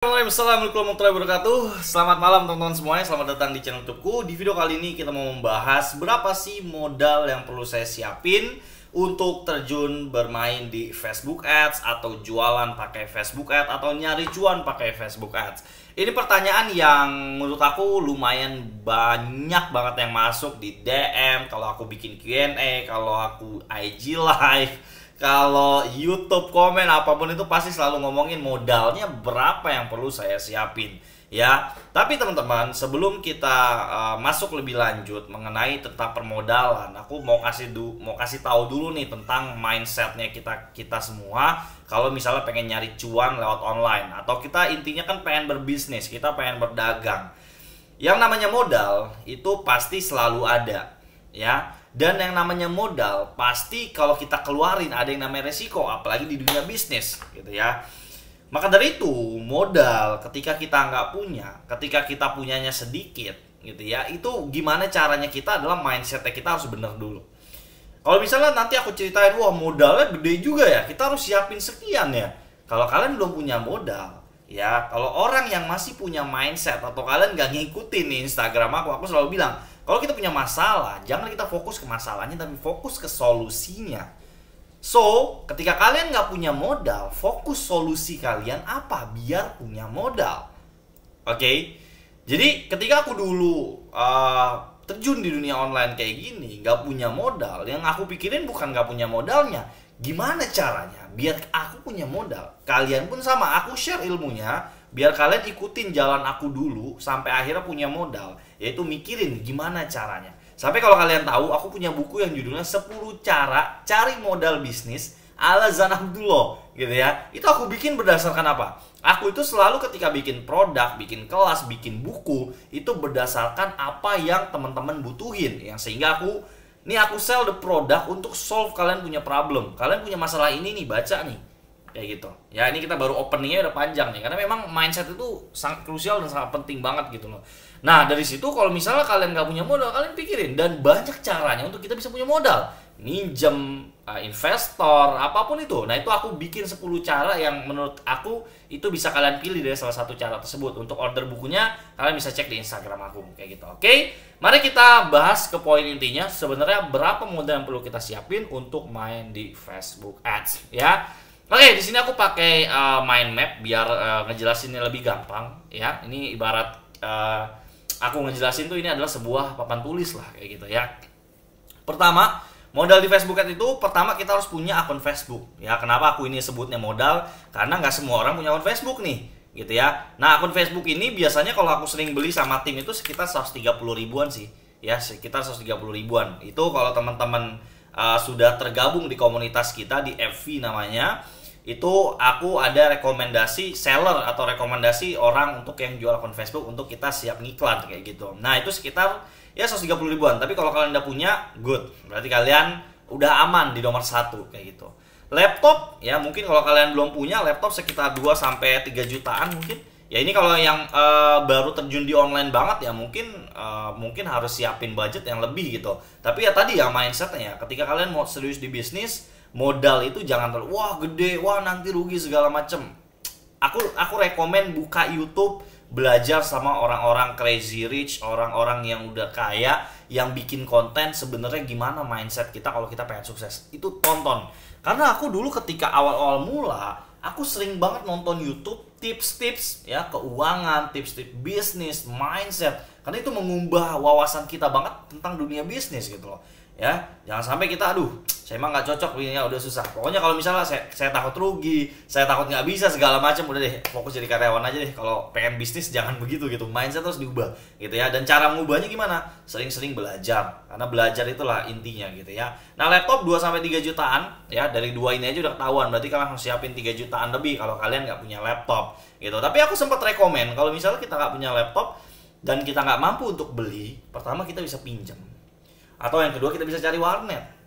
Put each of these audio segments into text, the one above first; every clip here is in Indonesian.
Assalamualaikum warahmatullahi wabarakatuh. Selamat malam teman-teman semuanya. Selamat datang di channel YouTubeku. Di video kali ini kita mau membahas berapa sih modal yang perlu saya siapin untuk terjun bermain di Facebook Ads, atau jualan pakai Facebook Ads, atau nyari cuan pakai Facebook Ads. Ini pertanyaan yang menurut aku lumayan banyak banget yang masuk di DM, kalau aku bikin Q&A, kalau aku IG live, kalau YouTube komen, apapun itu pasti selalu ngomongin modalnya berapa yang perlu saya siapin, ya. Tapi teman-teman, sebelum kita masuk lebih lanjut mengenai tentang permodalan, aku mau kasih tahu dulu nih tentang mindsetnya kita semua. Kalau misalnya pengen nyari cuan lewat online, atau kita intinya kan pengen berbisnis, kita pengen berdagang, yang namanya modal itu pasti selalu ada, ya. Dan yang namanya modal pasti kalau kita keluarin ada yang namanya resiko, apalagi di dunia bisnis gitu ya. Maka dari itu modal ketika kita nggak punya, ketika kita punyanya sedikit gitu ya, itu gimana caranya kita adalah mindsetnya kita harus bener dulu. Kalau misalnya nanti aku ceritain, wah modalnya gede juga ya, kita harus siapin sekian ya. Kalau kalian belum punya modal, ya, kalau orang yang masih punya mindset, atau kalian nggak ngikutin nih Instagram aku selalu bilang, kalau kita punya masalah, jangan kita fokus ke masalahnya, tapi fokus ke solusinya. So, ketika kalian nggak punya modal, fokus solusi kalian apa biar punya modal. Oke? Jadi, ketika aku dulu terjun di dunia online kayak gini, nggak punya modal, yang aku pikirin bukan nggak punya modalnya, gimana caranya biar aku punya modal. Kalian pun sama, aku share ilmunya, biar kalian ikutin jalan aku dulu sampai akhirnya punya modal, yaitu mikirin gimana caranya. Sampai kalau kalian tahu, aku punya buku yang judulnya 10 cara cari modal bisnis ala Zan Abdullah gitu ya. Itu aku bikin berdasarkan apa? Aku itu selalu ketika bikin produk, bikin kelas, bikin buku, itu berdasarkan apa yang teman-teman butuhin, yang sehingga aku sell the product untuk solve kalian punya problem. Kalian punya masalah ini nih, baca nih. Kayak gitu. Ya, ini kita baru openingnya udah panjang nih, karena memang mindset itu sangat krusial dan sangat penting banget gitu loh. Nah, dari situ kalau misalnya kalian nggak punya modal, kalian pikirin, dan banyak caranya untuk kita bisa punya modal. Minjem, investor, apapun itu. Nah, itu aku bikin 10 cara yang menurut aku itu bisa kalian pilih dari salah satu cara tersebut. Untuk order bukunya, kalian bisa cek di Instagram aku kayak gitu. Oke? Mari kita bahas ke poin intinya, sebenarnya berapa modal yang perlu kita siapin untuk main di Facebook Ads, ya. Oke, di sini aku pakai mind map biar ngejelasinnya lebih gampang, ya. Ini ibarat aku ngejelasin tuh ini adalah sebuah papan tulis lah kayak gitu ya. Pertama, modal di Facebook Ads itu pertama kita harus punya akun Facebook. Ya, kenapa aku ini sebutnya modal? Karena nggak semua orang punya akun Facebook nih, gitu ya. Nah, akun Facebook ini biasanya kalau aku sering beli sama tim itu sekitar 130 ribuan sih. Ya, sekitar 130 ribuan. Itu kalau teman-teman sudah tergabung di komunitas kita di FV namanya, itu aku ada rekomendasi seller atau rekomendasi orang untuk yang jual akun Facebook untuk kita siap ngiklan kayak gitu. Nah, itu sekitar ya 130 ribuan. Tapi kalau kalian udah punya, good. Berarti kalian udah aman di nomor 1 kayak gitu. Laptop, ya mungkin kalau kalian belum punya laptop sekitar 2-3 jutaan mungkin. Ya ini kalau yang baru terjun di online banget ya mungkin harus siapin budget yang lebih gitu. Tapi ya tadi ya mindsetnya ya, ketika kalian mau serius di bisnis, modal itu jangan terlalu wah gede, wah nanti rugi segala macem. Aku rekomen buka YouTube, belajar sama orang-orang crazy rich, orang-orang yang udah kaya, yang bikin konten sebenarnya gimana mindset kita kalau kita pengen sukses. Itu tonton. Karena aku dulu ketika awal-awal mula, aku sering banget nonton YouTube tips-tips ya keuangan, tips-tips bisnis, mindset. Karena itu mengubah wawasan kita banget tentang dunia bisnis gitu loh. Ya, jangan sampai kita saya emang nggak cocok begini, udah susah. Pokoknya kalau misalnya saya takut rugi, saya takut nggak bisa segala macam, udah deh fokus jadi karyawan aja deh. Kalau pengen bisnis jangan begitu gitu, mindset terus diubah gitu ya. Dan cara mengubahnya gimana? Sering-sering belajar, karena belajar itulah intinya gitu ya. Nah, laptop 2-3 jutaan ya, dari 2 ini aja udah ketahuan, berarti kalian harus siapin 3 jutaan lebih kalau kalian nggak punya laptop gitu. Tapi aku sempat rekomen kalau misalnya kita nggak punya laptop dan kita nggak mampu untuk beli, pertama kita bisa pinjam. Atau yang kedua kita bisa cari warnet.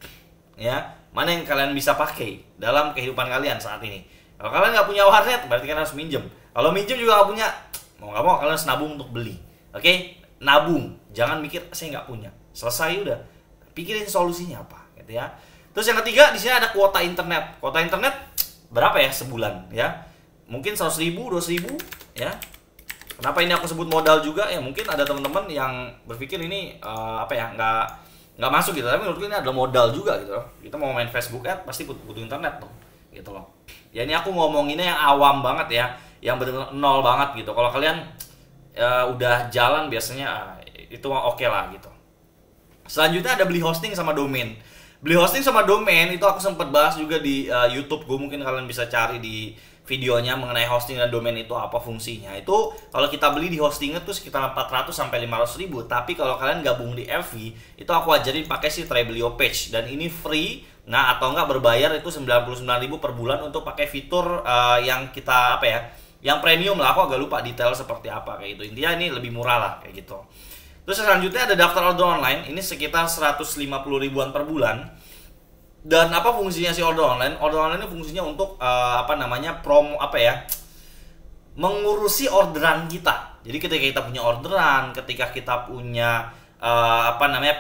Ya, mana yang kalian bisa pakai dalam kehidupan kalian saat ini. Kalau kalian nggak punya warnet, berarti kalian harus minjem. Kalau minjem juga nggak punya, mau nggak mau kalian harus nabung untuk beli. Oke? Nabung. Jangan mikir saya nggak punya. Selesai udah. Pikirin solusinya apa, gitu ya. Terus yang ketiga, di sini ada kuota internet. Kuota internet berapa ya sebulan ya? Mungkin 100 ribu, 200 ribu, ya. Kenapa ini aku sebut modal juga? Ya mungkin ada teman-teman yang berpikir ini nggak masuk gitu, tapi menurutku ini adalah modal juga gitu loh. Kita mau main Facebook Ad pasti butuh internet tuh, gitu loh. Ya ini aku ngomonginnya yang awam banget ya, yang benar-benar nol banget gitu. Kalau kalian udah jalan biasanya itu oke lah gitu. Selanjutnya ada beli hosting sama domain. Beli hosting sama domain itu aku sempat bahas juga di YouTube gue, mungkin kalian bisa cari di videonya mengenai hosting dan domain itu apa fungsinya. Itu kalau kita beli di hostingnya tuh sekitar 400 sampai 500 ribu. Tapi kalau kalian gabung di FV, itu aku ajarin pakai si Trebelio Page dan ini free. Nah, atau enggak berbayar itu 99 ribu per bulan untuk pakai fitur yang kita yang premium lah. Aku agak lupa detail seperti apa kayak gitu. Intinya ini lebih murah lah kayak gitu. Terus selanjutnya ada daftar order online, ini sekitar 150 ribuan per bulan. Dan apa fungsinya si order online? Order online ini fungsinya untuk mengurusi orderan kita. Jadi ketika kita punya orderan, ketika kita punya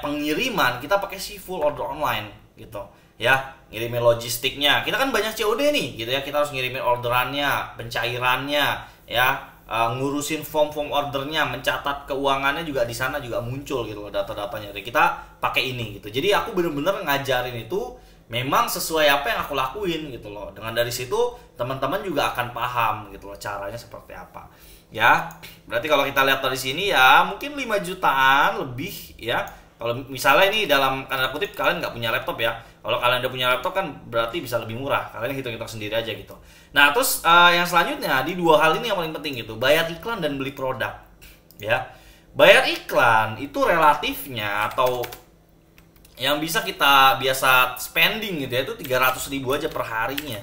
pengiriman, kita pakai si full order online gitu. Ya, ngirimin logistiknya. Kita kan banyak COD nih gitu ya. Kita harus ngirimin orderannya, pencairannya, ya. Ngurusin form ordernya, mencatat keuangannya juga di sana juga muncul gitu loh data-datanya. Jadi kita pakai ini gitu. Jadi aku bener-bener ngajarin itu memang sesuai apa yang aku lakuin gitu loh. Dengan dari situ teman-teman juga akan paham gitu loh caranya seperti apa. Ya, berarti kalau kita lihat dari sini ya mungkin 5 jutaan lebih ya. Kalau misalnya ini dalam tanda kutip kalian nggak punya laptop ya. Kalau kalian udah punya laptop kan berarti bisa lebih murah. Kalian hitung-hitung sendiri aja gitu. Nah, terus yang selanjutnya di dua hal ini yang paling penting gitu, bayar iklan dan beli produk. Ya. Bayar iklan itu relatifnya atau yang bisa kita biasa spending gitu ya itu 300 ribu aja per harinya.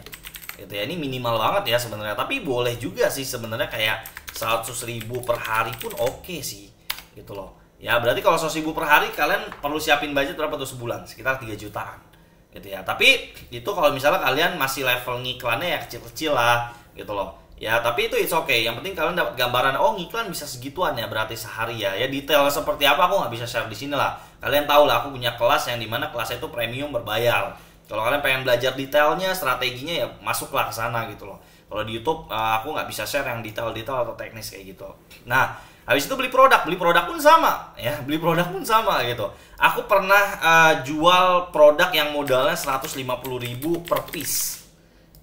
Gitu ya. Ini minimal banget ya sebenarnya, tapi boleh juga sih sebenarnya kayak 100 ribu per hari pun oke sih. Gitu loh. Ya berarti kalau 100 ribu per hari kalian perlu siapin budget berapa tuh sebulan? Sekitar 3 jutaan gitu ya. Tapi itu kalau misalnya kalian masih level ngiklannya ya kecil-kecil lah gitu loh. Ya tapi itu it's okay. Yang penting kalian dapat gambaran, oh ngiklan bisa segituan ya berarti sehari ya. Ya detail seperti apa aku nggak bisa share di sini lah. Kalian tahu lah aku punya kelas yang dimana kelasnya itu premium berbayar. Kalau kalian pengen belajar detailnya, strateginya ya masuklah ke sana gitu loh. Kalau di YouTube aku nggak bisa share yang detail-detail atau teknis kayak gitu. Nah, habis itu beli produk pun sama ya, beli produk pun sama gitu. Aku pernah jual produk yang modalnya 150 ribu per piece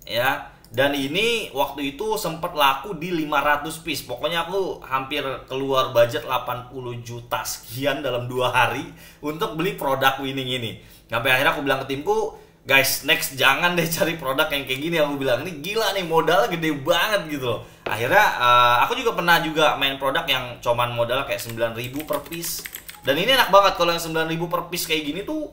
ya. Dan ini waktu itu sempat laku di 500 piece. Pokoknya aku hampir keluar budget 80 juta sekian dalam 2 hari untuk beli produk winning ini. Sampai akhirnya aku bilang ke timku, guys, next jangan deh cari produk yang kayak gini. Aku bilang, ini gila nih, modalnya gede banget gitu loh. Akhirnya aku juga pernah main produk yang cuman modal kayak 9.000 per piece. Dan ini enak banget kalau yang 9.000 per piece kayak gini tuh,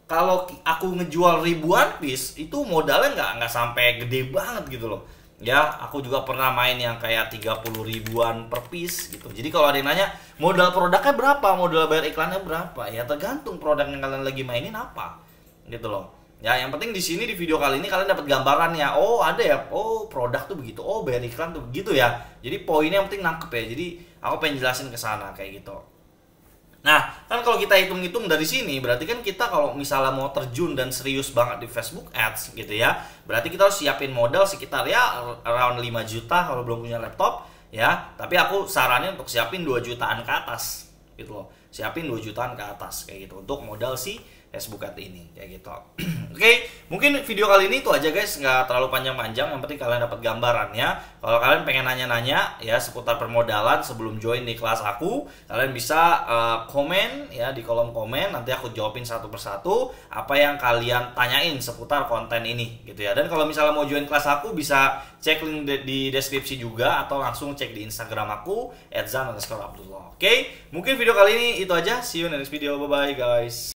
kalau aku ngejual ribuan piece itu modalnya nggak sampai gede banget gitu loh. Ya, aku juga pernah main yang kayak 30 ribuan per piece gitu. Jadi kalau ada yang nanya, modal produknya berapa? Modal bayar iklannya berapa? Ya tergantung produk yang kalian lagi mainin apa. Gitu loh. Ya, yang penting di sini di video kali ini kalian dapat gambarannya. Oh, ada ya. Oh, produk tuh begitu. Oh, bayar iklan tuh begitu ya. Jadi poinnya yang penting nangkep ya. Jadi aku pengen jelasin ke sana kayak gitu. Nah, kan kalau kita hitung-hitung dari sini, berarti kan kita kalau misalnya mau terjun dan serius banget di Facebook Ads gitu ya, berarti kita harus siapin modal sekitar ya around 5 juta kalau belum punya laptop ya. Tapi aku saranin untuk siapin 2 jutaan ke atas gitu loh. Siapin 2 jutaan ke atas kayak gitu untuk modal si Facebook Ads ini kayak gitu. Oke, mungkin video kali ini itu aja guys, nggak terlalu panjang-panjang, yang penting kalian dapat gambarannya. Kalau kalian pengen nanya-nanya ya seputar permodalan sebelum join di kelas aku, kalian bisa komen ya di kolom komen, nanti aku jawabin satu persatu apa yang kalian tanyain seputar konten ini gitu ya. Dan kalau misalnya mau join kelas aku bisa cek link di deskripsi juga atau langsung cek di Instagram aku @zan_abdullah. Oke, mungkin video kali ini itu aja, see you in the next video, bye bye guys.